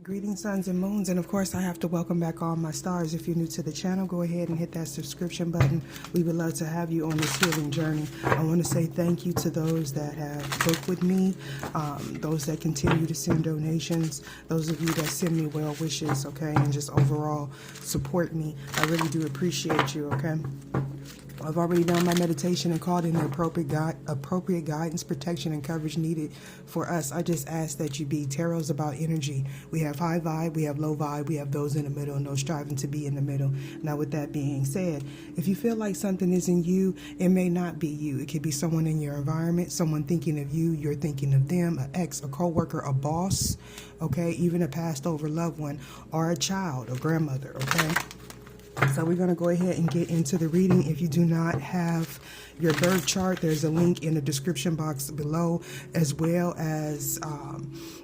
Greetings, suns and moons, and of course I have to welcome back all my stars. If you're new to the channel, go ahead and hit that subscription button. We would love to have you on this healing journey. I want to say thank you to those that have booked with me, those that continue to send donations, those of you that send me well wishes, okay, and just overall support me. I really do appreciate you, okay? I've already done my meditation and called in the appropriate guidance, protection, and coverage needed for us. I just ask that you be. Tarot's about energy. We have high vibe, we have low vibe, we have those in the middle, and those striving to be in the middle. Now, with that being said, if you feel like something isn't you, it may not be you. It could be someone in your environment, someone thinking of you, you're thinking of them, an ex, a co-worker, a boss, okay, even a passed over loved one, or a child, a grandmother, okay? So we're going to go ahead and get into the reading. If you do not have your birth chart, there's a link in the description box below, as well as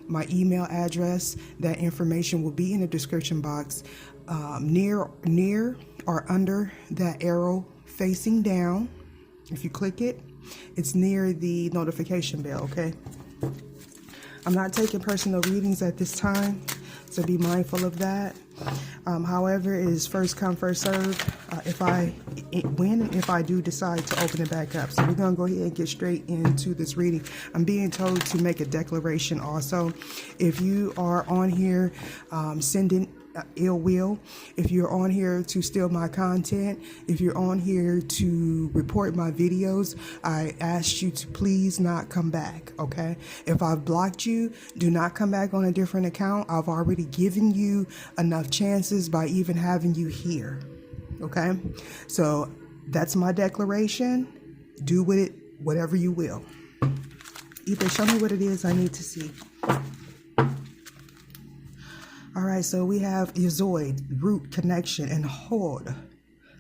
my email address. That information will be in the description box near or under that arrow facing down. If you click it, it's near the notification bell, okay? I'm not taking personal readings at this time, so be mindful of that. However, it is first come, first serve if I do decide to open it back up. So we're going to go ahead and get straight into this reading. I'm being told to make a declaration also. If you are on here sending ill will, if you're on here to steal my content, if you're on here to report my videos, I ask you to please not come back, okay? If I've blocked you, do not come back on a different account. I've already given you enough chances by even having you here, okay? So that's my declaration. Do with it whatever you will. Either show me what it is I need to see. All right, so we have Yazoid, root connection, and hold,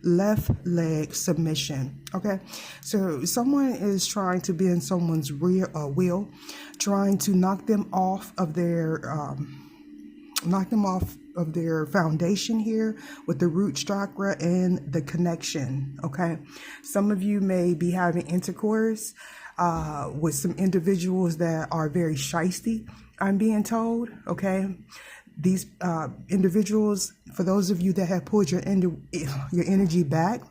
left leg submission. Okay, so someone is trying to be in someone's will, trying to knock them off of their foundation here with the root chakra and the connection. Okay, some of you may be having intercourse with some individuals that are very shisty, I'm being told. Okay. These individuals, for those of you that have pulled your energy back,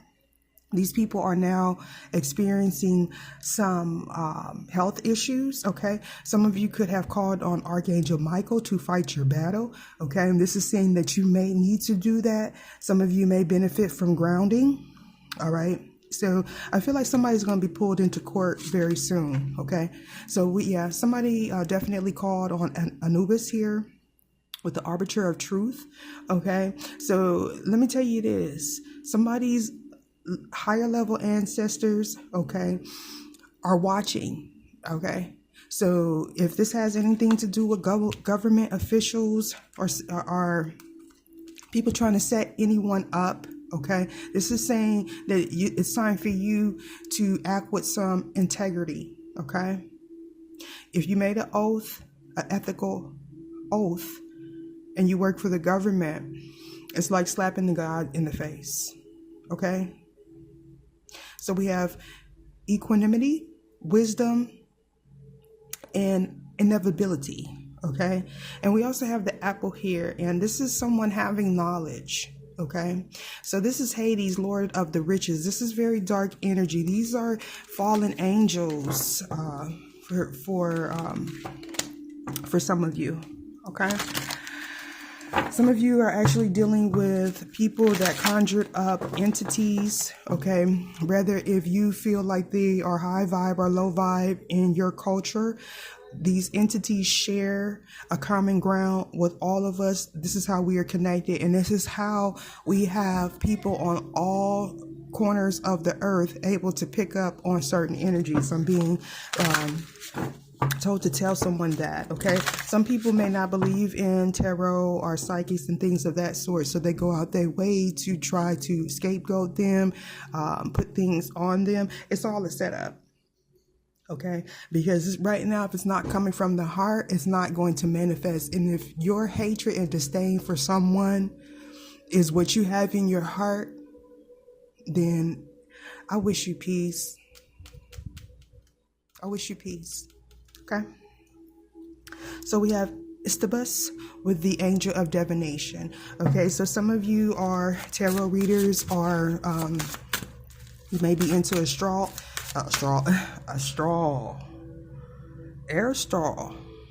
these people are now experiencing some health issues, okay? Some of you could have called on Archangel Michael to fight your battle, okay? And this is saying that you may need to do that. Some of you may benefit from grounding, all right? So I feel like somebody's going to be pulled into court very soon, okay? So somebody definitely called on Anubis here with the arbiter of truth, okay? So let me tell you this. Somebody's higher level ancestors, okay, are watching, okay? So if this has anything to do with government officials or people trying to set anyone up, okay, this is saying that it's time for you to act with some integrity, okay? If you made an oath, an ethical oath, and you work for the government, it's like slapping the God in the face, okay? So we have equanimity, wisdom, and inevitability, okay? And we also have the apple here, and this is someone having knowledge, okay? So this is Hades, Lord of the Riches. This is very dark energy. These are fallen angels for some of you, okay? Some of you are actually dealing with people that conjured up entities, okay? Whether if you feel like they are high vibe or low vibe in your culture, these entities share a common ground with all of us. This is how we are connected, and this is how we have people on all corners of the earth able to pick up on certain energies. I'm being told to tell someone that, okay? Some people may not believe in tarot or psychics and things of that sort, so they go out their way to try to scapegoat them, put things on them. It's all a setup, okay? Because right now, if it's not coming from the heart, it's not going to manifest. And if your hatred and disdain for someone is what you have in your heart, then I wish you peace. I wish you peace. Okay, so we have Istibus with the angel of divination. Okay, so some of you are tarot readers, or you may be into air straw.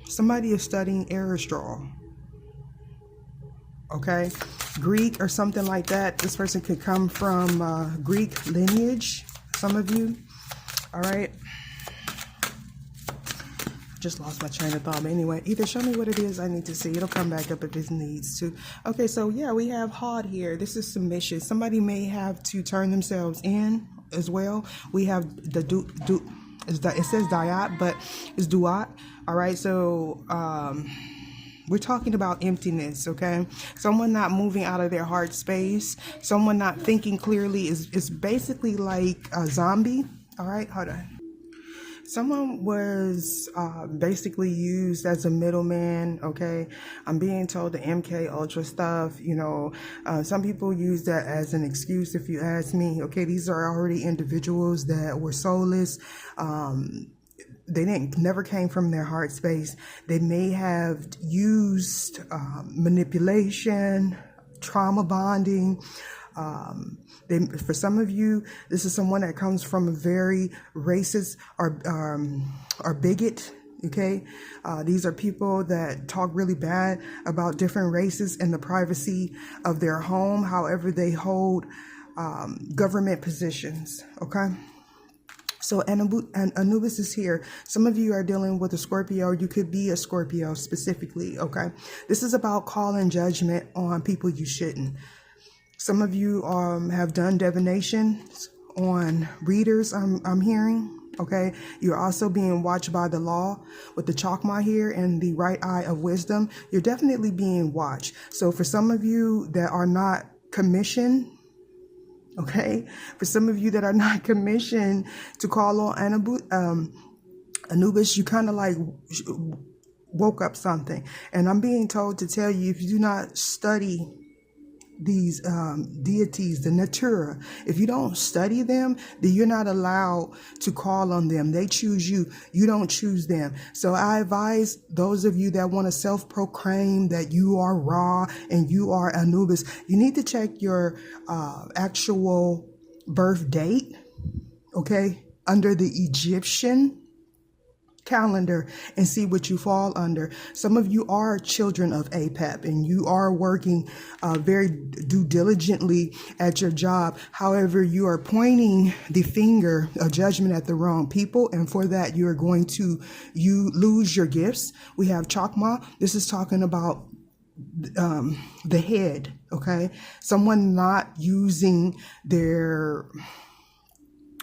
Somebody is studying air straw. Okay, Greek or something like that. This person could come from Greek lineage, some of you. All right, just lost my train of thought. But anyway, either show me what it is I need to see. It'll come back up if it needs to. Okay, so yeah, we have hod here. This is submission. Somebody may have to turn themselves in as well. We have the it says diat, but it's duat. All right, so we're talking about emptiness, okay? Someone not moving out of their heart space, someone not thinking clearly is basically like a zombie. All right, hold on. Someone was basically used as a middleman, okay? I'm being told the MK Ultra stuff, you know, some people use that as an excuse if you ask me, okay? These are already individuals that were soulless. They never came from their heart space. They may have used manipulation, trauma bonding. For some of you, this is someone that comes from a very racist or bigot. Okay, these are people that talk really bad about different races in the privacy of their home. However, they hold government positions. Okay. So Anubis is here. Some of you are dealing with a Scorpio. You could be a Scorpio specifically, okay? This is about calling judgment on people you shouldn't. Some of you have done divinations on readers, I'm hearing, okay? You're also being watched by the law with the chakma here and the right eye of wisdom. You're definitely being watched. So for some of you that are not commissioned, okay, for some of you that are not commissioned to call on Anubis, you kind of like woke up something. And I'm being told to tell you, if you do not study these deities, the natura, if you don't study them, then you're not allowed to call on them. They choose you. You don't choose them. So I advise those of you that want to self-proclaim that you are Ra and you are Anubis, you need to check your actual birth date, okay, under the Egyptian calendar and see what you fall under. Some of you are children of APEP and you are working very diligently at your job. However, you are pointing the finger of judgment at the wrong people, and for that you are going to lose your gifts. We have Chakma. This is talking about the head, okay? Someone not using their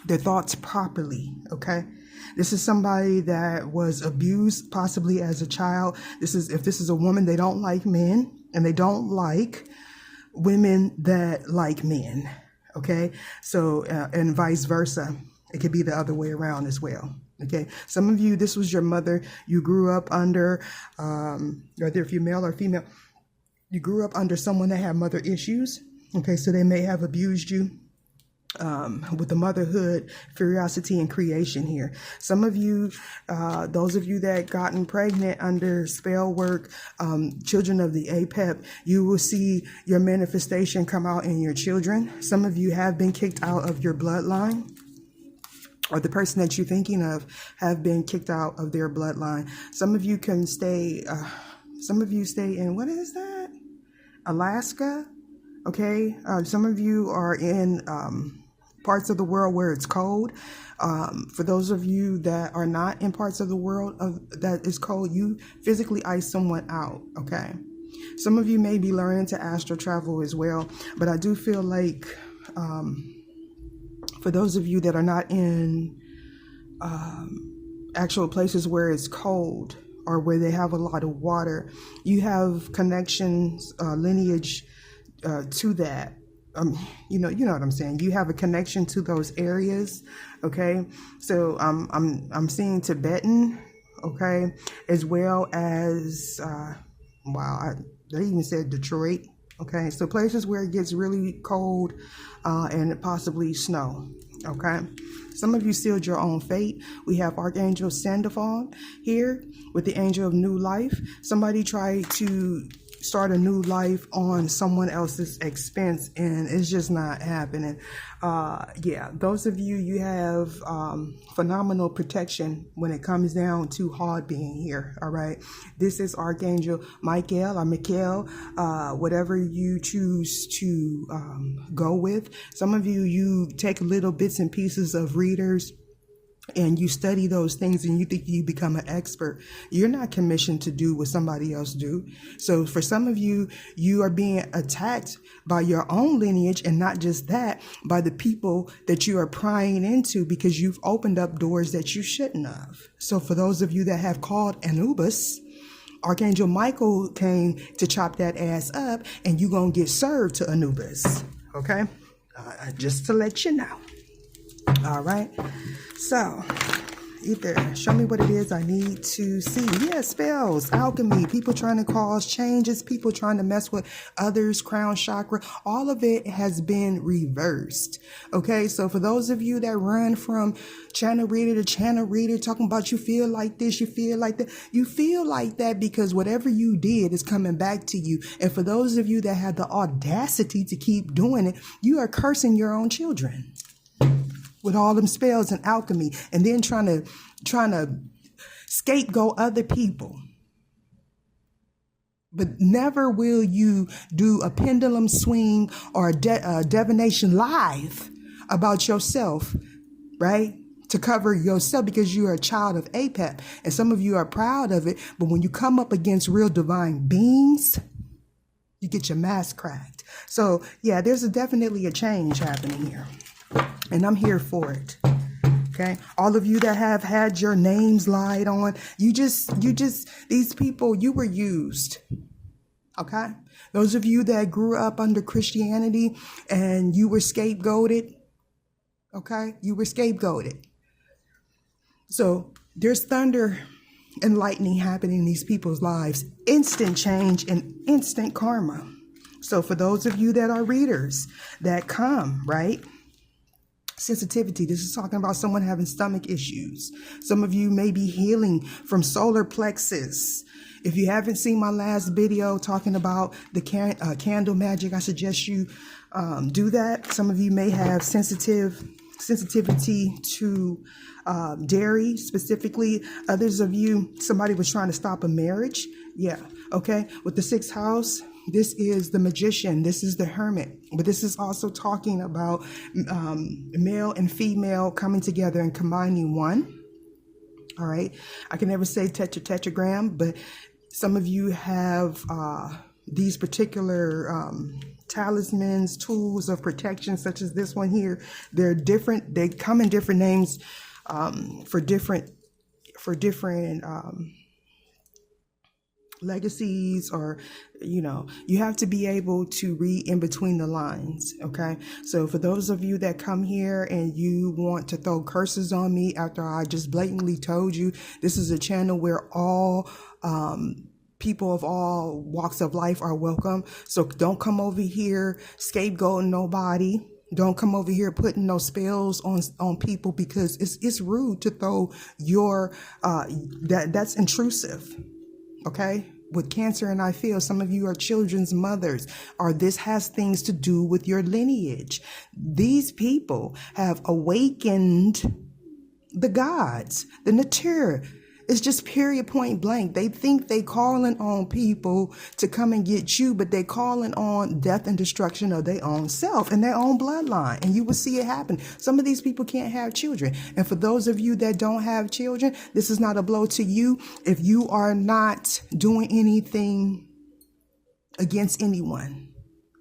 thoughts properly, okay? This is somebody that was abused possibly as a child. If this is a woman, they don't like men and they don't like women that like men. Okay. So, and vice versa. It could be the other way around as well. Okay. Some of you, this was your mother. You grew up under, whether if you're male or female, you grew up under someone that had mother issues. Okay. So they may have abused you. With the motherhood, curiosity, and creation here. Some of you, those of you that gotten pregnant under spell work, children of the APEP, you will see your manifestation come out in your children. Some of you have been kicked out of your bloodline, or the person that you're thinking of have been kicked out of their bloodline. Some of you can stay, some of you stay in, what is that? Alaska. Okay. Some of you are in, parts of the world where it's cold. For those of you that are not in parts of the world that is cold, you physically ice someone out, okay? Some of you may be learning to astral travel as well, but I do feel like for those of you that are not in actual places where it's cold or where they have a lot of water, you have connections, lineage to that. You know what I'm saying. You have a connection to those areas, okay? So I'm seeing Tibetan, okay, as well as wow, they even said Detroit, Okay, so places where it gets really cold and possibly snow. Okay, some of you sealed your own fate. We have Archangel Sandoval here with the Angel of New Life. Somebody tried to start a new life on someone else's expense, and it's just not happening. Yeah, those of you, you have phenomenal protection when it comes down to hard being here. All right, this is Archangel Michael or Michael, whatever you choose to go with. Some of you, you take little bits and pieces of readers and you study those things and you think you become an expert. You're not commissioned to do what somebody else do. So for some of you, you are being attacked by your own lineage, and not just that, by the people that you are prying into because you've opened up doors that you shouldn't have. So for those of you that have called Anubis, Archangel Michael came to chop that ass up, and you're going to get served to Anubis. Okay? Just to let you know. All right. So, Ether, show me what it is I need to see. Yeah, spells, alchemy, people trying to cause changes, people trying to mess with others, crown chakra. All of it has been reversed. Okay, so for those of you that run from channel reader to channel reader, talking about you feel like this, you feel like that, you feel like that because whatever you did is coming back to you. And for those of you that have the audacity to keep doing it, you are cursing your own children with all them spells and alchemy, and then trying to scapegoat other people. But never will you do a pendulum swing or a divination live about yourself, right? To cover yourself, because you are a child of Apep, and some of you are proud of it. But when you come up against real divine beings, you get your mask cracked. So yeah, there's definitely a change happening here. And I'm here for it. Okay. All of you that have had your names lied on, you just, these people, you were used. Okay. Those of you that grew up under Christianity and you were scapegoated. Okay. You were scapegoated. So there's thunder and lightning happening in these people's lives. Instant change and instant karma. So for those of you that are readers that come, right? Sensitivity. This is talking about someone having stomach issues. Some of you may be healing from solar plexus. If you haven't seen my last video talking about the candle magic, I suggest you do that. Some of you may have sensitivity to dairy specifically. Others of you, somebody was trying to stop a marriage. Yeah. Okay. With the 6th house, this is the magician. This is the hermit. But this is also talking about male and female coming together and combining one. All right. I can never say tetragram, but some of you have these particular talismans, tools of protection, such as this one here. They're different. They come in different names for different legacies, or you have to be able to read in between the lines. Okay, so for those of you that come here and you want to throw curses on me after I just blatantly told you this is a channel where all people of all walks of life are welcome. So don't come over here scapegoating nobody. Don't come over here putting no spells on people, because it's rude to throw your that's intrusive. Okay, with Cancer, and I feel some of you are children's mothers, or this has things to do with your lineage. These people have awakened the gods, the nature. It's just period, point blank. They think they calling on people to come and get you, but they calling on death and destruction of their own self and their own bloodline. And you will see it happen. Some of these people can't have children. And for those of you that don't have children, this is not a blow to you if you are not doing anything against anyone.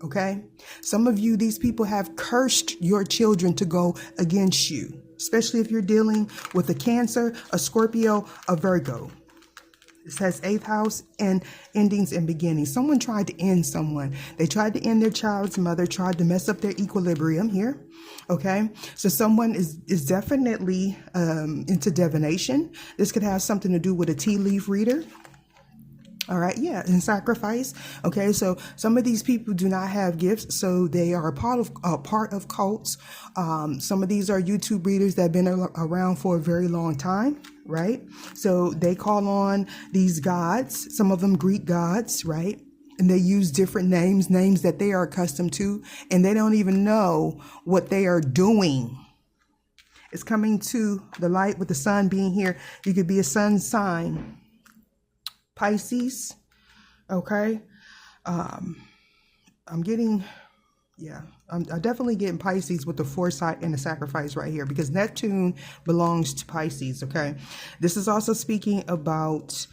Okay? Some of you, these people have cursed your children to go against you, especially if you're dealing with a Cancer, a Scorpio, a Virgo. It says 8th house and endings and beginnings. Someone tried to end someone. They tried to end their child's mother, tried to mess up their equilibrium here. Okay, so someone is definitely into divination. This could have something to do with a tea leaf reader. All right, yeah, and sacrifice. Okay, so some of these people do not have gifts, so they are a part of cults. Some of these are YouTube readers that have been around for a very long time, right? So they call on these gods, some of them Greek gods, right? And they use different names that they are accustomed to, and they don't even know what they are doing. It's coming to the light with the sun being here. You could be a sun sign. Pisces, okay. I'm definitely getting Pisces with the foresight and the sacrifice right here, because Neptune belongs to Pisces, okay. This is also speaking about,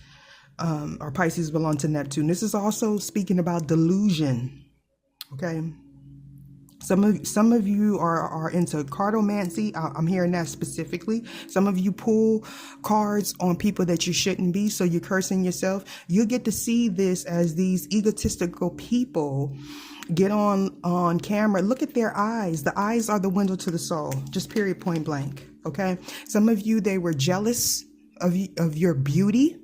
or Pisces belong to Neptune. This is also speaking about delusion, okay. Some of you are into cartomancy. I'm hearing that specifically. Some of you pull cards on people that you shouldn't be, so you're cursing yourself. You get to see this as these egotistical people get on camera. Look at their eyes. The eyes are the window to the soul. Just period, point blank. Okay. Some of you, they were jealous of your beauty.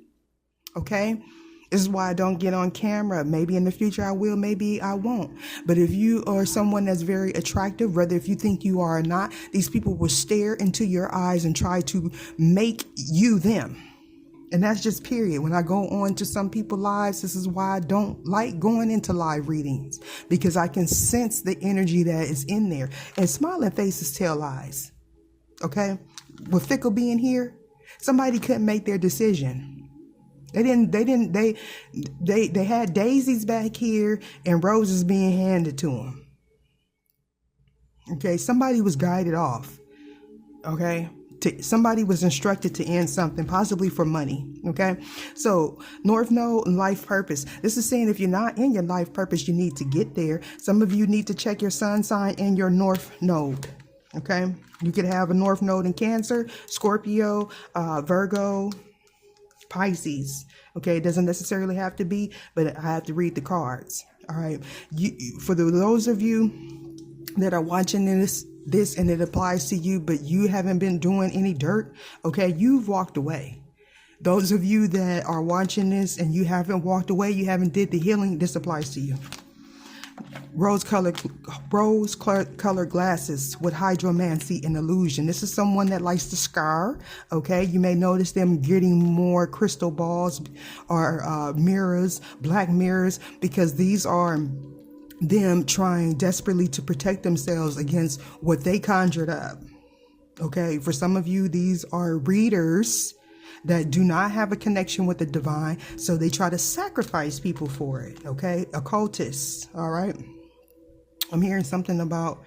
Okay. This is why I don't get on camera. Maybe in the future I will, maybe I won't. But if you are someone that's very attractive, whether if you think you are or not, these people will stare into your eyes and try to make you them. And that's just period. When I go on to some people's lives, this is why I don't like going into live readings, because I can sense the energy that is in there. And smiling faces tell lies. Okay? With Fickle being here, somebody couldn't make their decision. They had daisies back here and roses being handed to them. Okay, somebody was guided off. Okay, somebody was instructed to end something, possibly for money. Okay, so North Node and life purpose. This is saying if you're not in your life purpose, you need to get there. Some of you need to check your sun sign and your North Node. Okay, you could have a North Node in Cancer, Scorpio, Virgo, Pisces. Okay, it doesn't necessarily have to be, but I have to read the cards. All right, for those of you that are watching this and it applies to you, but you haven't been doing any dirt, okay, you've walked away. Those of you that are watching this and you haven't walked away, you haven't did the healing, this applies to you. Rose-colored glasses with hydromancy and illusion. This is someone that likes to scar. Okay, you may notice them getting more crystal balls or mirrors, black mirrors, because these are them trying desperately to protect themselves against what they conjured up. Okay, for some of you, these are readers that do not have a connection with the divine, so they try to sacrifice people for it. Okay, occultists. All right, I'm hearing something about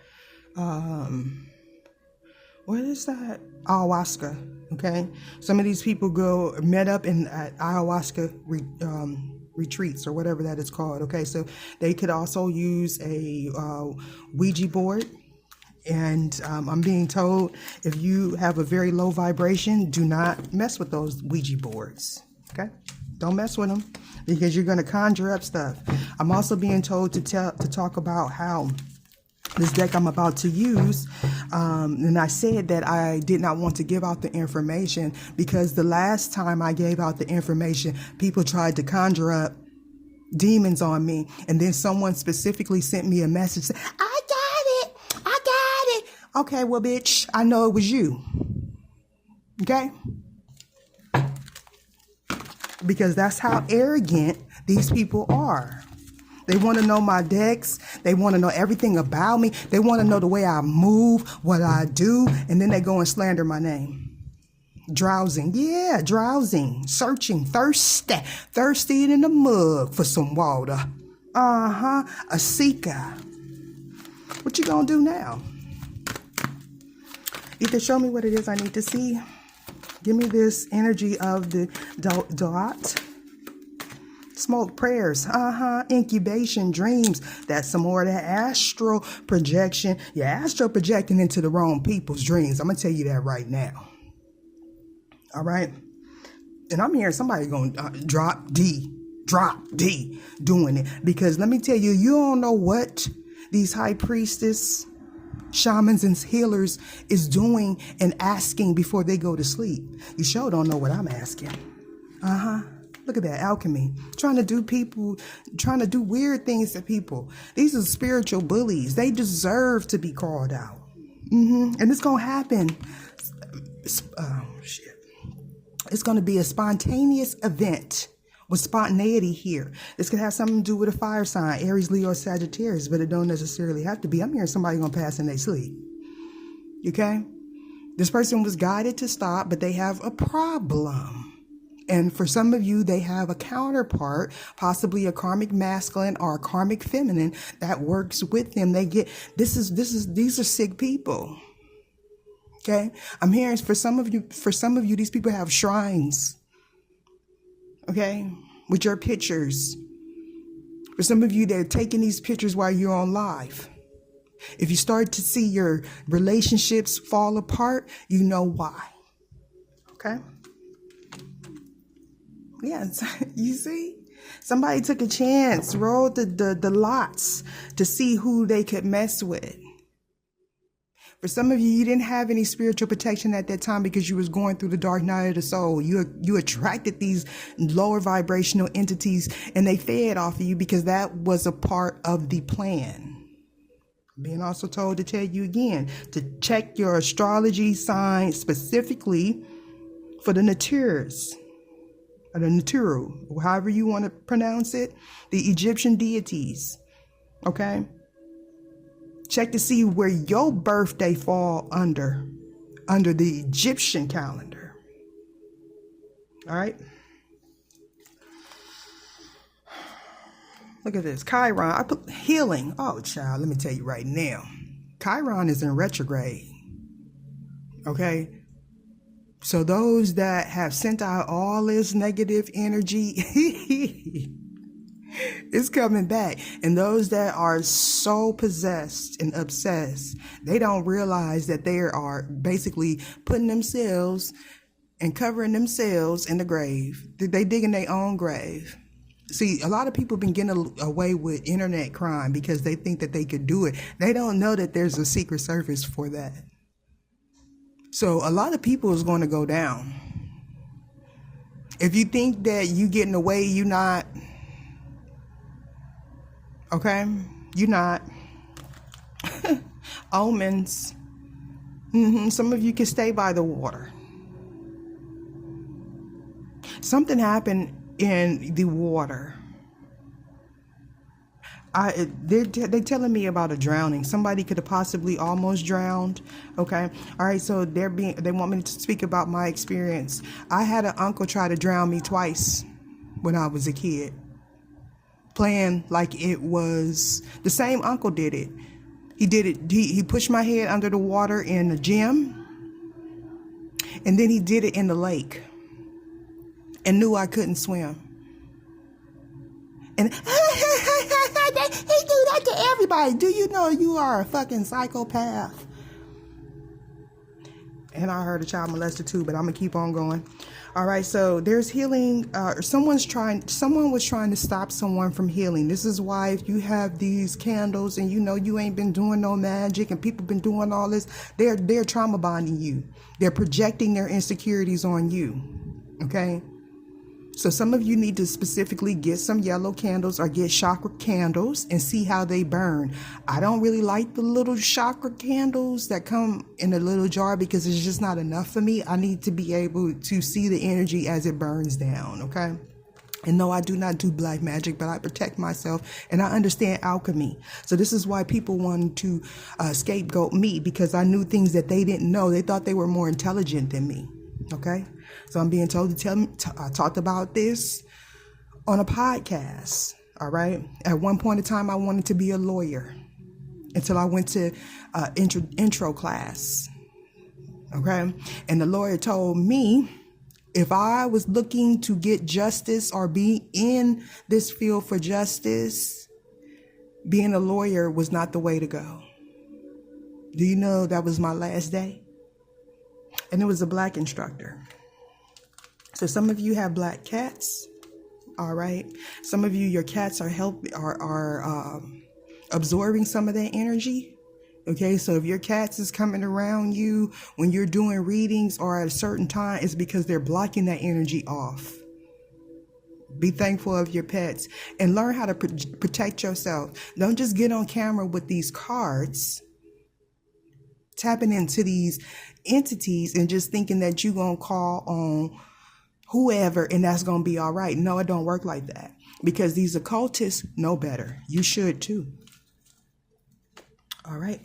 what is that? Ayahuasca. Okay, some of these people met up in ayahuasca retreats or whatever that is called. Okay, so they could also use a Ouija board. And I'm being told if you have a very low vibration, do not mess with those Ouija boards. Okay, don't mess with them, because you're going to conjure up stuff. I'm also being told to talk about how this deck I'm about to use, and I said that I did not want to give out the information because the last time I gave out the information, people tried to conjure up demons on me, and then someone specifically sent me a message saying, I got it. Okay, well, bitch, I know it was you. Okay? Because that's how arrogant these people are. They want to know my decks. They want to know everything about me. They want to know the way I move, what I do, and then they go and slander my name. Drowsing. Yeah, drowsing. Searching. Thirsty. Thirsty in the mug for some water. A seeker. What you gonna do now? You can show me what it is I need to see. Give me this energy of the dot. Smoke prayers. Incubation dreams. That's some more of that astral projection. You're astral projecting into the wrong people's dreams. I'm going to tell you that right now. All right. And I'm hearing somebody going drop D doing it. Because let me tell you, you don't know what these high priestess, shamans, and healers is doing and asking before they go to sleep. You sure don't know what I'm asking. Look at that, alchemy. Trying to do weird things to people. These are spiritual bullies. They deserve to be called out. And it's going to happen. Oh, shit. It's going to be a spontaneous event with spontaneity here. This could have something to do with a fire sign, Aries, Leo, or Sagittarius, but it don't necessarily have to be. I'm hearing somebody going to pass in their sleep. Okay? This person was guided to stop, but they have a problem. And for some of you, they have a counterpart, possibly a karmic masculine or a karmic feminine that works with them. They get, these are sick people. Okay. I'm hearing for some of you, these people have shrines. Okay. With your pictures. For some of you, they're taking these pictures while you're on live. If you start to see your relationships fall apart, you know why. Okay. Yes, you see, somebody took a chance, rolled the lots to see who they could mess with. For some of you, you didn't have any spiritual protection at that time because you was going through the dark night of the soul. You attracted these lower vibrational entities and they fed off of you because that was a part of the plan. Being also told to tell you again to check your astrology sign specifically for the natures. Or the Naturu, however you want to pronounce it, the Egyptian deities, okay? Check to see where your birthday fall under the Egyptian calendar, all right? Look at this, Chiron, I put healing. Oh, child, let me tell you right now, Chiron is in retrograde, okay? So those that have sent out all this negative energy, it's coming back. And those that are so possessed and obsessed, they don't realize that they are basically putting themselves and covering themselves in the grave. They digging their own grave. See, a lot of people been getting away with internet crime because they think that they could do it. They don't know that there's a secret service for that. So a lot of people is going to go down. If you think that you getting away, you're not. Okay? You're not. Omens. Some of you can stay by the water. Something happened in the water. They're telling me about a drowning. Somebody could have possibly almost drowned. Okay. All right. So they want me to speak about my experience. I had an uncle try to drown me twice when I was a kid, playing like it was the same uncle did it. He did it. He pushed my head under the water in the gym, and then he did it in the lake and knew I couldn't swim. And he do that to everybody. Do you know you are a fucking psychopath? And I heard a child molester too, but I'm gonna keep on going. All right, so there's healing. Someone was trying to stop someone from healing. This is why if you have these candles and you know you ain't been doing no magic and people been doing all this, they're trauma bonding you. They're projecting their insecurities on you. Okay. So some of you need to specifically get some yellow candles or get chakra candles and see how they burn. I don't really like the little chakra candles that come in a little jar because it's just not enough for me. I need to be able to see the energy as it burns down, okay? And no, I do not do black magic, but I protect myself and I understand alchemy. So this is why people wanted to scapegoat me, because I knew things that they didn't know. They thought they were more intelligent than me, okay? So I'm being told I talked about this on a podcast, all right? At one point in time, I wanted to be a lawyer until I went to intro class, okay? And the lawyer told me if I was looking to get justice or be in this field for justice, being a lawyer was not the way to go. Do you know that was my last day? And it was a black instructor. So some of you have black cats, all right? Some of you, your cats are absorbing some of that energy, okay? So if your cats is coming around you when you're doing readings or at a certain time, it's because they're blocking that energy off, Be thankful of your pets and learn how to protect yourself. Don't just get on camera with these cards, tapping into these entities and just thinking that you're going to call on whoever and that's going to be all right. No, it don't work like that, because these occultists know better. You should too. All right.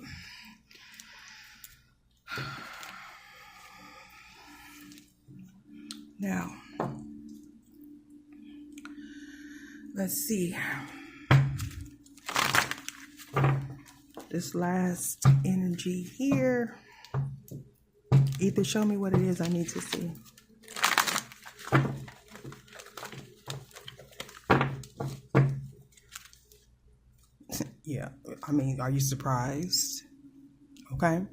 Now, let's see. This last energy here. Ether, show me what it is I need to see. Yeah, I mean, are you surprised? Okay.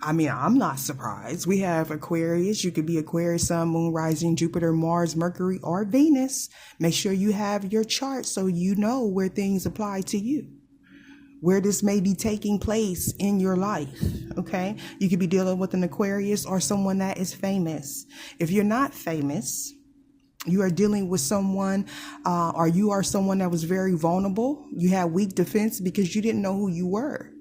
I mean, I'm not surprised. We have Aquarius. You could be Aquarius, Sun, Moon, Rising, Jupiter, Mars, Mercury, or Venus. Make sure you have your chart so you know where things apply to you, where this may be taking place in your life. Okay. You could be dealing with an Aquarius or someone that is famous. If you're not famous, you are dealing with someone, or you are someone that was very vulnerable. You had weak defense because you didn't know who you were.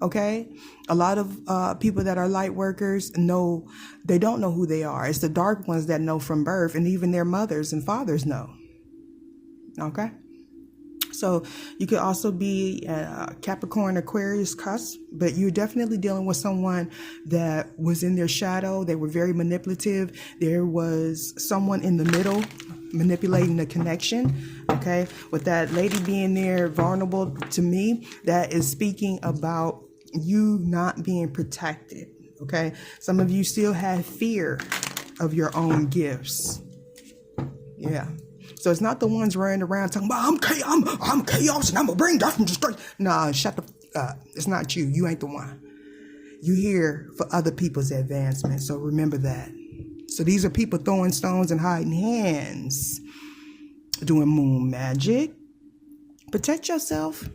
Okay. A lot of people that are light workers they don't know who they are. It's the dark ones that know from birth, and even their mothers and fathers know. Okay. So you could also be a Capricorn, Aquarius cusp, but you're definitely dealing with someone that was in their shadow. They were very manipulative. There was someone in the middle manipulating the connection. Okay. With that lady being there, vulnerable, to me, that is speaking about you not being protected. Okay. Some of you still have fear of your own gifts. Yeah. So it's not the ones running around talking about, I'm chaos and I'm going to bring death and destruction. Nah, shut the up. It's not you. You ain't the one. You here for other people's advancement. So remember that. So these are people throwing stones and hiding hands, doing moon magic. Protect yourself.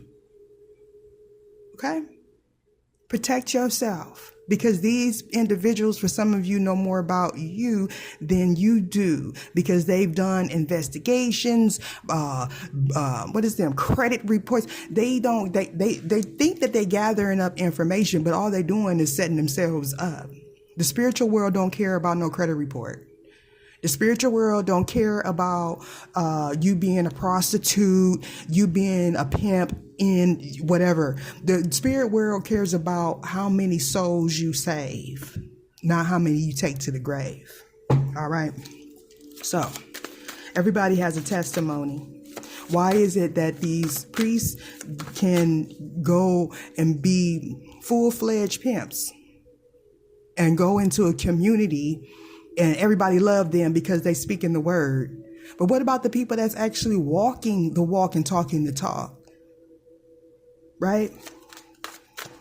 Okay? Protect yourself. Because these individuals, for some of you, know more about you than you do, because they've done investigations, credit reports. They think that they're gathering up information, but all they're doing is setting themselves up. The spiritual world don't care about no credit report. The spiritual world don't care about you being a prostitute, you being a pimp, in whatever. The spirit world cares about how many souls you save, not how many you take to the grave. All right. So everybody has a testimony. Why is it that these priests can go and be full-fledged pimps and go into a community and everybody love them because they speak in the word? But what about the people that's actually walking the walk and talking the talk? Right?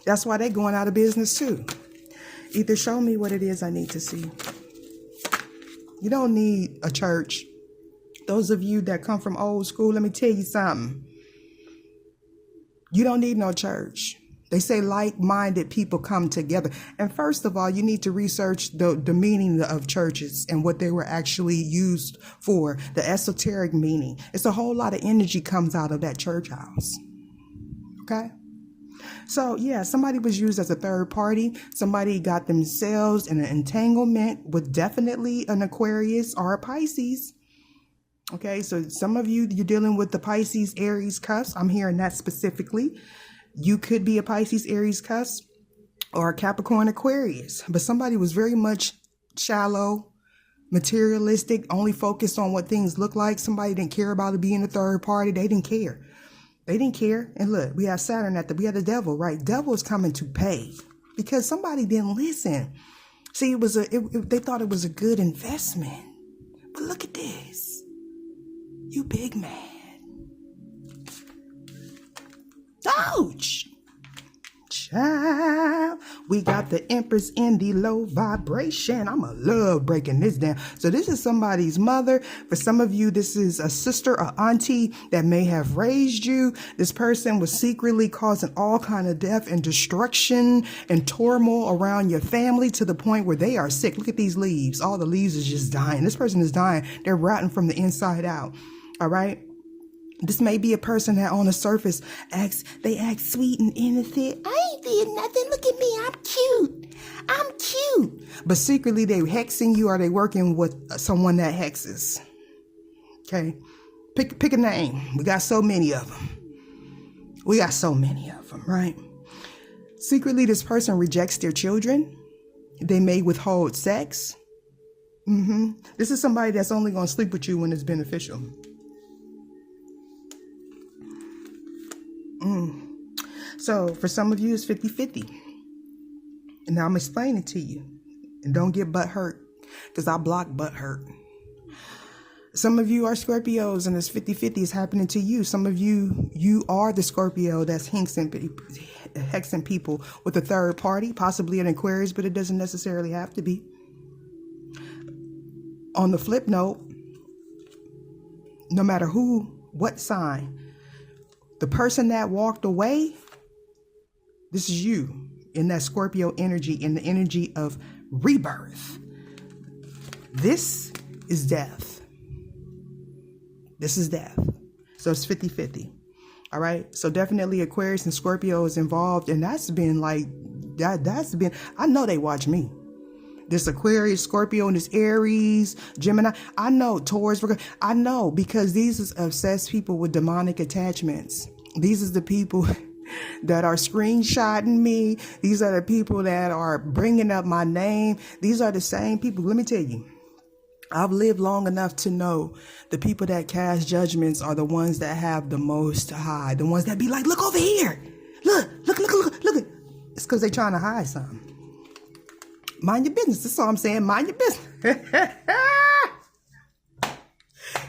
That's why they're going out of business too. Either show me what it is I need to see. You don't need a church. Those of you that come from old school, let me tell you something. You don't need no church. They say like-minded people come together. And first of all, you need to research the meaning of churches and what they were actually used for, the esoteric meaning. It's a whole lot of energy comes out of that church house. Okay. So yeah, somebody was used as a third party. Somebody got themselves in an entanglement with definitely an Aquarius or a Pisces. Okay. So some of you, you're dealing with the Pisces, Aries cusp. I'm hearing that specifically. You could be a Pisces, Aries cusp or a Capricorn, Aquarius, but somebody was very much shallow, materialistic, only focused on what things look like. Somebody didn't care about it being a third party. They didn't care. They didn't care. And look, we have Saturn we have the devil, right? Devil is coming to pay because somebody didn't listen. See, they thought it was a good investment. But look at this. You big man. Ouch. Child, we got the Empress in the low vibration. I'ma love breaking this down. So this is somebody's mother. For some of you, this is a sister or auntie that may have raised you. This person was secretly causing all kind of death and destruction and turmoil around your family to the point where they are sick. Look at these leaves. All the leaves is just dying. This person is dying. They're rotting from the inside out. All right. This may be a person that on the surface they act sweet and innocent. I ain't did nothing. Look at me. I'm cute. I'm cute. But secretly they hexing you, or they working with someone that hexes. Okay. Pick a name. We got so many of them. Right? Secretly, this person rejects their children. They may withhold sex. This is somebody that's only going to sleep with you when it's beneficial. So for some of you, it's 50-50. And now I'm explaining to you. And don't get butt hurt, because I block butt hurt. Some of you are Scorpios, and this 50-50 is happening to you. Some of you are the Scorpio that's hexing people with a third party, possibly an Aquarius, but it doesn't necessarily have to be. On the flip note, no matter what sign, the person that walked away, this is you in that Scorpio energy, in the energy of rebirth. This is death. This is death. So it's 50-50. All right. So definitely Aquarius and Scorpio is involved. And that's been like, I know they watch me. This Aquarius, Scorpio, and this Aries, Gemini. I know Taurus. I know, because these is obsessed people with demonic attachments. These is the people that are screenshotting me. These are the people that are bringing up my name. These are the same people. Let me tell you, I've lived long enough to know the people that cast judgments are the ones that have the most to hide. The ones that be like, look over here. Look. It's because they're trying to hide something. Mind your business. That's all I'm saying. Mind your business.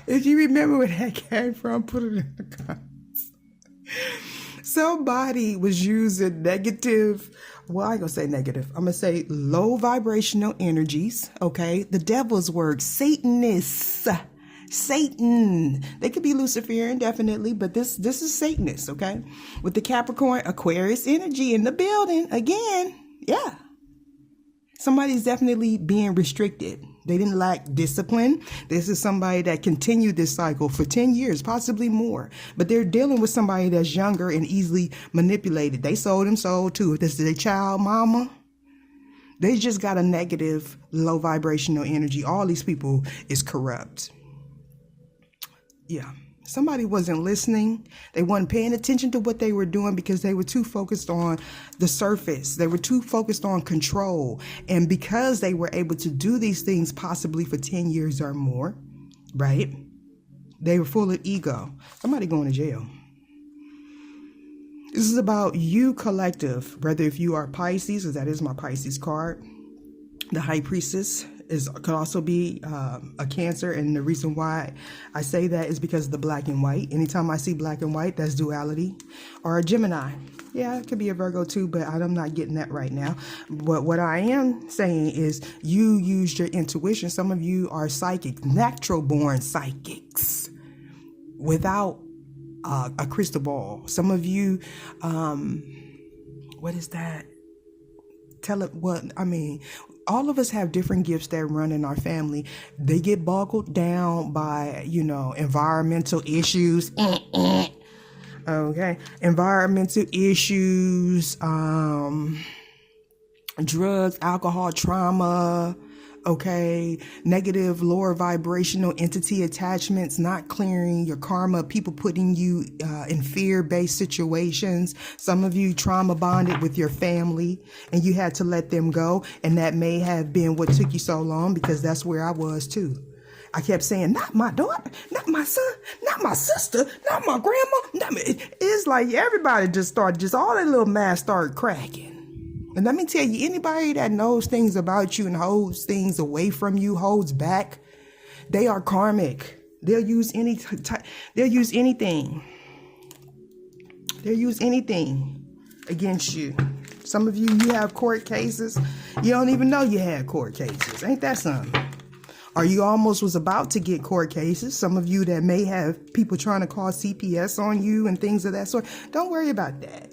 If you remember where that came from, put it in the comments. Somebody was using negative, well, I ain't gonna say negative. I'm gonna say low vibrational energies. Okay. The devil's work, Satanists, Satan. They could be Luciferian, definitely, but this is Satanist. Okay. With the Capricorn, Aquarius energy in the building again. Yeah. Somebody's definitely being restricted. They didn't lack discipline. This is somebody that continued this cycle for 10 years, possibly more. But they're dealing with somebody that's younger and easily manipulated. They sold them soul too. If this is their child, mama, they just got a negative, low vibrational energy. All these people is corrupt. Yeah. Somebody wasn't listening. They weren't paying attention to what they were doing because they were too focused on the surface. They were too focused on control. And because they were able to do these things possibly for 10 years or more, right? They were full of ego. Somebody going to jail. This is about you collective, whether if you are Pisces, because that is my Pisces card. The High Priestess could also be a Cancer, and the reason why I say that is because of the black and white. Anytime I see black and white, that's duality. Or a Gemini. Yeah, it could be a Virgo too, but I'm not getting that right now. But what I am saying is you used your intuition. Some of you are psychic, natural born psychics without a crystal ball. Some of you, what is that? All of us have different gifts that run in our family. They get boggled down by, environmental issues. Okay. Environmental issues, drugs, alcohol, trauma. Okay. Negative, lower vibrational entity attachments, not clearing your karma, people putting you in fear-based situations. Some of you trauma bonded with your family and you had to let them go. And that may have been what took you so long, because that's where I was too. I kept saying, not my daughter, not my son, not my sister, not my grandma. It's like everybody all that little mask started cracking. And let me tell you, anybody that knows things about you and holds things away from you, holds back, they are karmic. They'll use anything. They'll use anything against you. Some of you have court cases. You don't even know you had court cases. Ain't that something? Or you almost was about to get court cases. Some of you that may have people trying to call CPS on you and things of that sort. Don't worry about that.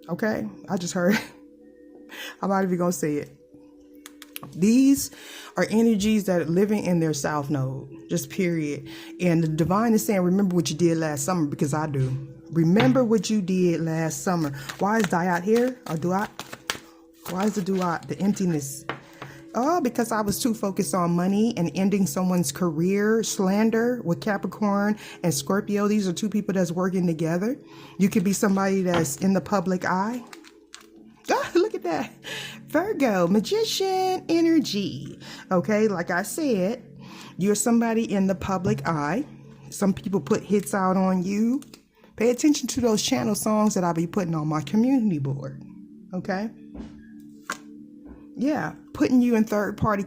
Okay, I just heard. I'm not even gonna say it. These are energies that are living in their south node, just period. And the divine is saying, remember what you did last summer, because I do. Remember what you did last summer. Why is Dayat here? Or Duat? Why is the Duat, the emptiness? Oh, because I was too focused on money and ending someone's career. Slander with Capricorn and Scorpio. These are two people that's working together. You could be somebody that's in the public eye. Oh, look at that. Virgo, magician energy. Okay, like I said, you're somebody in the public eye. Some people put hits out on you. Pay attention to those channel songs that I'll be putting on my community board. Okay? Yeah, putting you in third party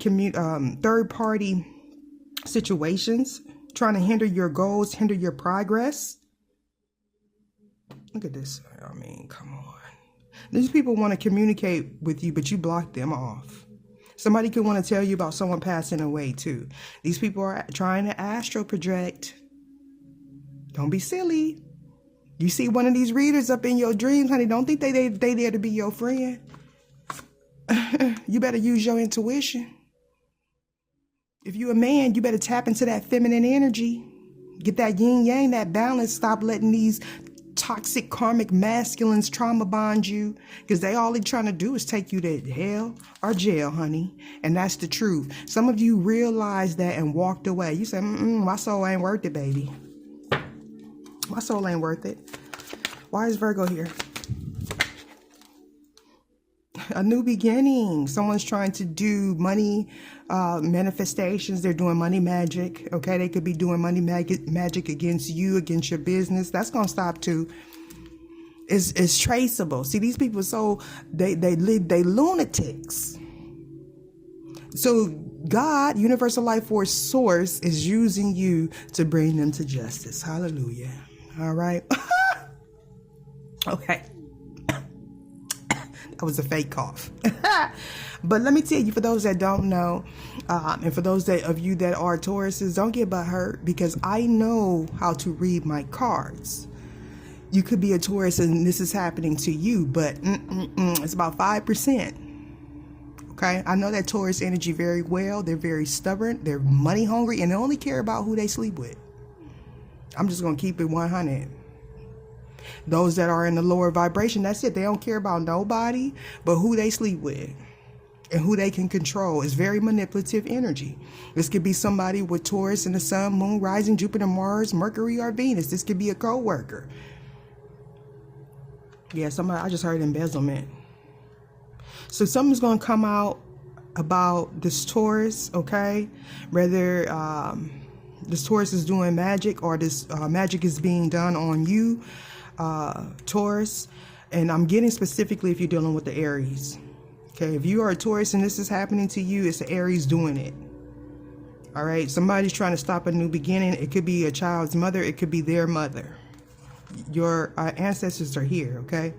situations, trying to hinder your goals, hinder your progress. Look at this. I mean, come on. These people want to communicate with you, but you block them off. Somebody could want to tell you about someone passing away too. These people are trying to astro project. Don't be silly. You see one of these readers up in your dreams, honey, don't think they there to be your friend. You better use your intuition. If you're a man, you better tap into that feminine energy. Get that yin yang, that balance. Stop letting these toxic karmic masculines trauma bond you, because all they're trying to do is take you to hell or jail, honey. And that's the truth. Some of you realized that and walked away. You said, my soul ain't worth it, baby. My soul ain't worth it. Why is Virgo here? A new beginning. Someone's trying to do money manifestations. They're doing money magic. Okay, they could be doing money magic against you, against your business. That's gonna stop too. It's traceable. See, these people, so they lunatics. So God, universal life force source, is using you to bring them to justice. Hallelujah. All right. Okay. That was a fake cough. But let me tell you, for those that don't know, and for those of you that are Tauruses, don't get butthurt, because I know how to read my cards. You could be a Taurus and this is happening to you, but it's about 5%. Okay, I know that Taurus energy very well. They're very stubborn. They're money hungry, and they only care about who they sleep with. I'm just gonna keep it 100. Those that are in the lower vibration, that's it. They don't care about nobody but who they sleep with and who they can control. It's very manipulative energy. This could be somebody with Taurus in the sun, moon, rising, Jupiter, Mars, Mercury, or Venus. This could be a co-worker. Yeah, somebody, I just heard embezzlement. So something's going to come out about this Taurus, okay? Whether this Taurus is doing magic or this magic is being done on you, Taurus. And I'm getting specifically if you're dealing with the Aries. Okay, if you are a Taurus and this is happening to you, it's the Aries doing it. All right, somebody's trying to stop a new beginning. It could be a child's mother. It could be their mother. Your ancestors are here, okay?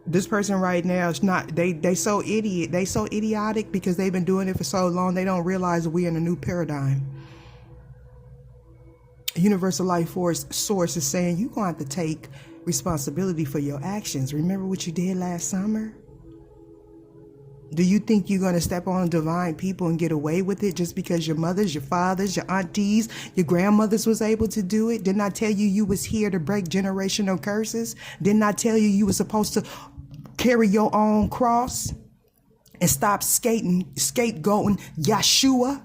This person right now is not, they so idiotic because they've been doing it for so long. They don't realize that we're in a new paradigm. Universal life force source is saying you're going to have to take responsibility for your actions. Remember what you did last summer? Do you think you're going to step on divine people and get away with it just because your mothers, your fathers, your aunties, your grandmothers was able to do it? Didn't I tell you you was here to break generational curses? Didn't I tell you you were supposed to carry your own cross and stop scapegoating Yeshua?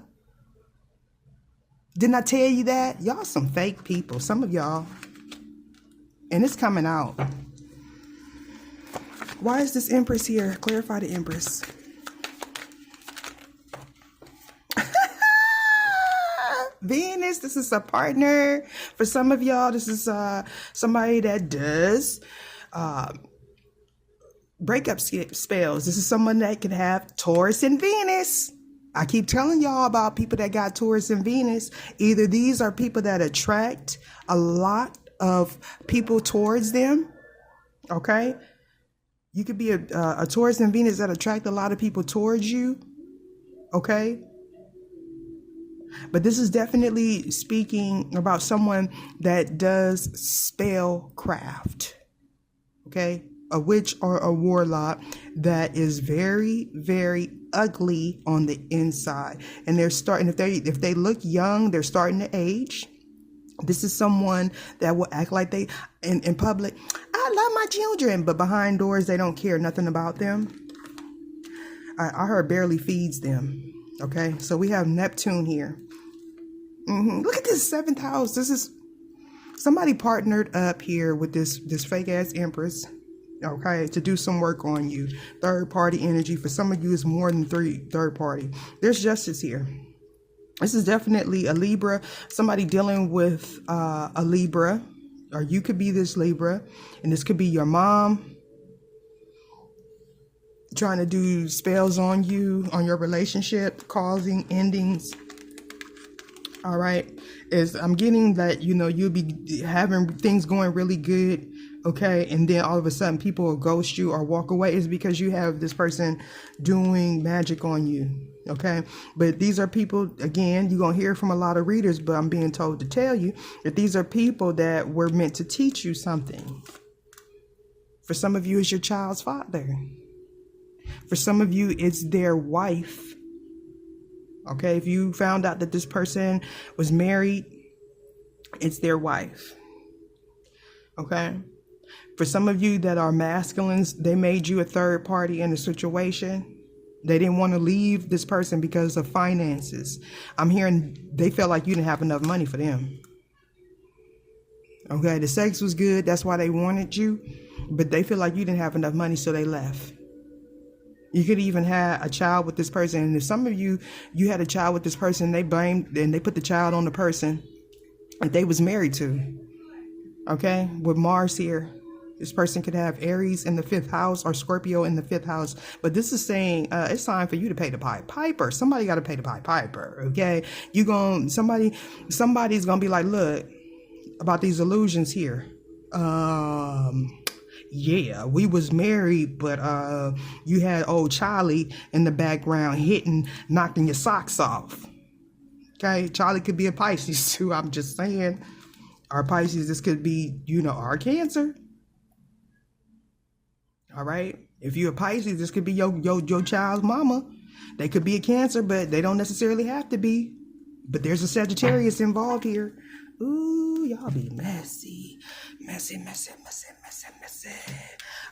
Didn't I tell you that? Y'all some fake people, some of y'all. And it's coming out. Why is this Empress here? Clarify the Empress. Venus, this is a partner. For some of y'all, this is somebody that does breakup spells. This is someone that can have Taurus and Venus. I keep telling y'all about people that got Taurus and Venus. Either these are people that attract a lot of people towards them. Okay? You could be a Taurus and Venus that attract a lot of people towards you. Okay? But this is definitely speaking about someone that does spellcraft. Okay? A witch or a warlock that is very, very ugly on the inside, and they're starting, if they look young, they're starting to age. This is someone that will act like they in public, I love my children, but behind doors they don't care nothing about them. I heard barely feeds them. Okay, so we have Neptune here. Look at this 7th house. This is somebody partnered up here with this fake ass Empress, okay, to do some work on you. Third party energy. For some of you, it's more than third party. There's justice here. This is definitely a Libra. Somebody dealing with a Libra, or you could be this Libra, and this could be your mom trying to do spells on you, on your relationship, causing endings. All right, I'm getting that, you'll be having things going really good, okay, and then all of a sudden people will ghost you or walk away. Is because you have this person doing magic on you, okay? But these are people, again, you're gonna hear from a lot of readers, but I'm being told to tell you that these are people that were meant to teach you something. For some of you, it's your child's father. For some of you, it's their wife. Okay, if you found out that this person was married, it's their wife. Okay, for some of you that are masculines, they made you a third party in a situation. They didn't want to leave this person because of finances. I'm hearing they felt like you didn't have enough money for them. Okay, the sex was good, that's why they wanted you, but they feel like you didn't have enough money, so they left. You could even have a child with this person. And if some of you had a child with this person, they blamed and they put the child on the person that they was married to. Okay, with Mars here, this person could have Aries in the 5th house or Scorpio in the 5th house. But this is saying it's time for you to pay the Pied Piper. Somebody got to pay the Pied Piper. Okay, somebody's gonna be like, look, about these illusions here. Yeah, we was married, but you had old Charlie in the background knocking your socks off. Okay, Charlie could be a Pisces too. I'm just saying, our Pisces, this could be, our Cancer. All right, if you're a Pisces, this could be your child's mama. They could be a Cancer, but they don't necessarily have to be. But there's a Sagittarius involved here. Ooh, y'all be messy. Messy.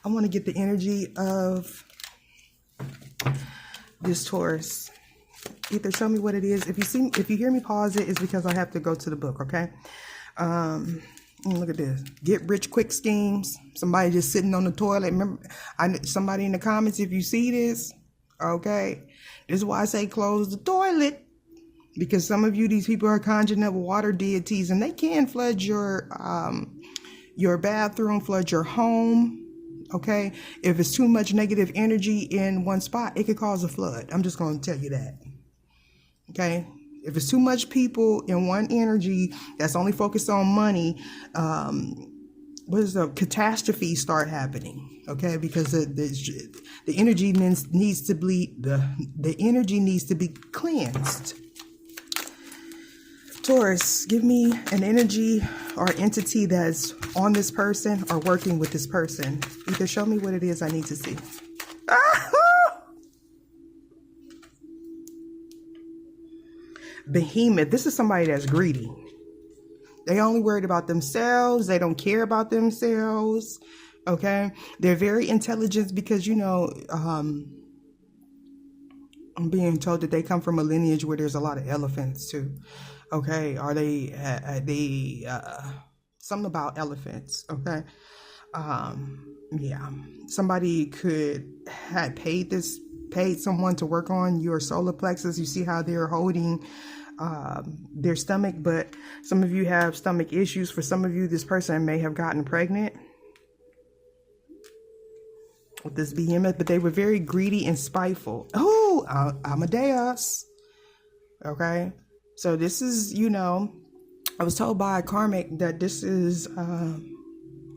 I want to get the energy of this Taurus. Ether, show me what it is. If you hear me pause it, it's because I have to go to the book, okay? Look at this. Get rich quick schemes. Somebody just sitting on the toilet. Remember, somebody in the comments, if you see this, okay? This is why I say close the toilet. Because some of you, these people are conjuring up water deities, and they can flood your bathroom, flood your home. Okay, if it's too much negative energy in one spot, it could cause a flood. I'm just going to tell you that. Okay, if it's too much people in one energy that's only focused on money, catastrophes start happening. Okay, because the energy needs to be the energy needs to be cleansed. Taurus, give me an energy or entity that's on this person or working with this person. Either show me what it is I need to see. Behemoth. This is somebody that's greedy. They only worried about themselves. They don't care about themselves. Okay. They're very intelligent because, I'm being told that they come from a lineage where there's a lot of elephants too. Okay, are they something about elephants? Okay, yeah, somebody could have paid someone to work on your solar plexus. You see how they're holding their stomach, but some of you have stomach issues. For some of you, this person may have gotten pregnant with this behemoth, but they were very greedy and spiteful. Oh, Amadeus. Okay. So this is, I was told by a karmic that this is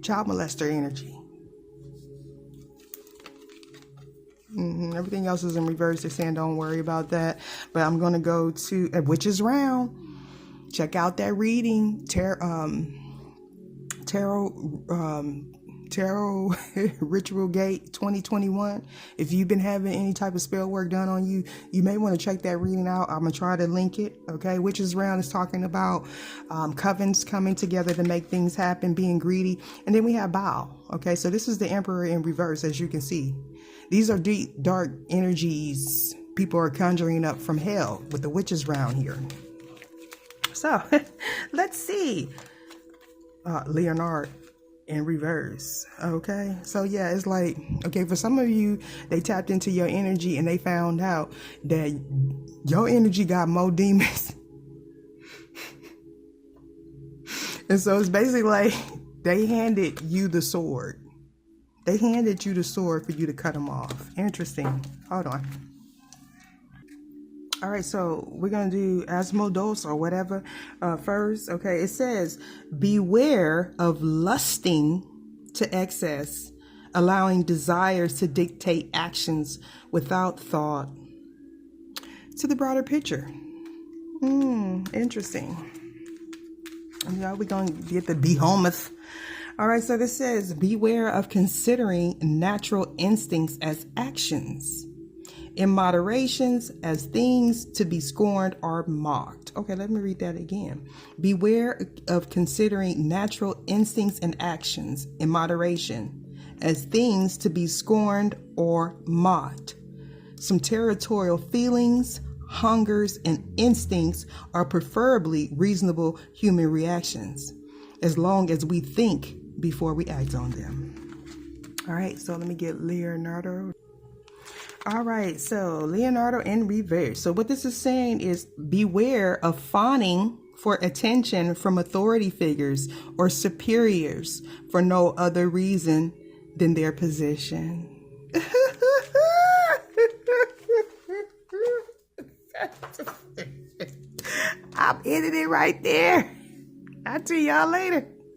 child molester energy. Everything else is in reverse. They're saying don't worry about that. But I'm going to go to Witch's Round. Check out that reading. Tarot Tarot Ritual Gate 2021. If you've been having any type of spell work done on you, you may want to check that reading out. I'm going to try to link it. Okay. Witch's Round is talking about covens coming together to make things happen, being greedy. And then we have Baal. Okay. So this is the Emperor in reverse, as you can see. These are deep, dark energies people are conjuring up from hell with the Witch's Round here. So let's see. Leonard in reverse. Okay, so yeah, it's like, okay, for some of you, they tapped into your energy and they found out that your energy got more demons. And so it's basically like they handed you the sword. They handed you the sword for you to cut them off. Interesting. Hold on. All right, so we're going to do Asmodos or whatever first. Okay, it says, beware of lusting to excess, allowing desires to dictate actions without thought to the broader picture. Interesting. Yeah, we're going to get the behemoth. All right, so this says, beware of considering natural instincts as actions, in moderations as things to be scorned or mocked. Okay, let me read that again. Beware of considering natural instincts and actions in moderation as things to be scorned or mocked. Some territorial feelings, hungers, and instincts are preferably reasonable human reactions, as long as we think before we act on them. All right, so let me get Leonardo. All right, so Leonardo in reverse. So what this is saying is beware of fawning for attention from authority figures or superiors for no other reason than their position. I'm ending it right there. I'll see y'all later.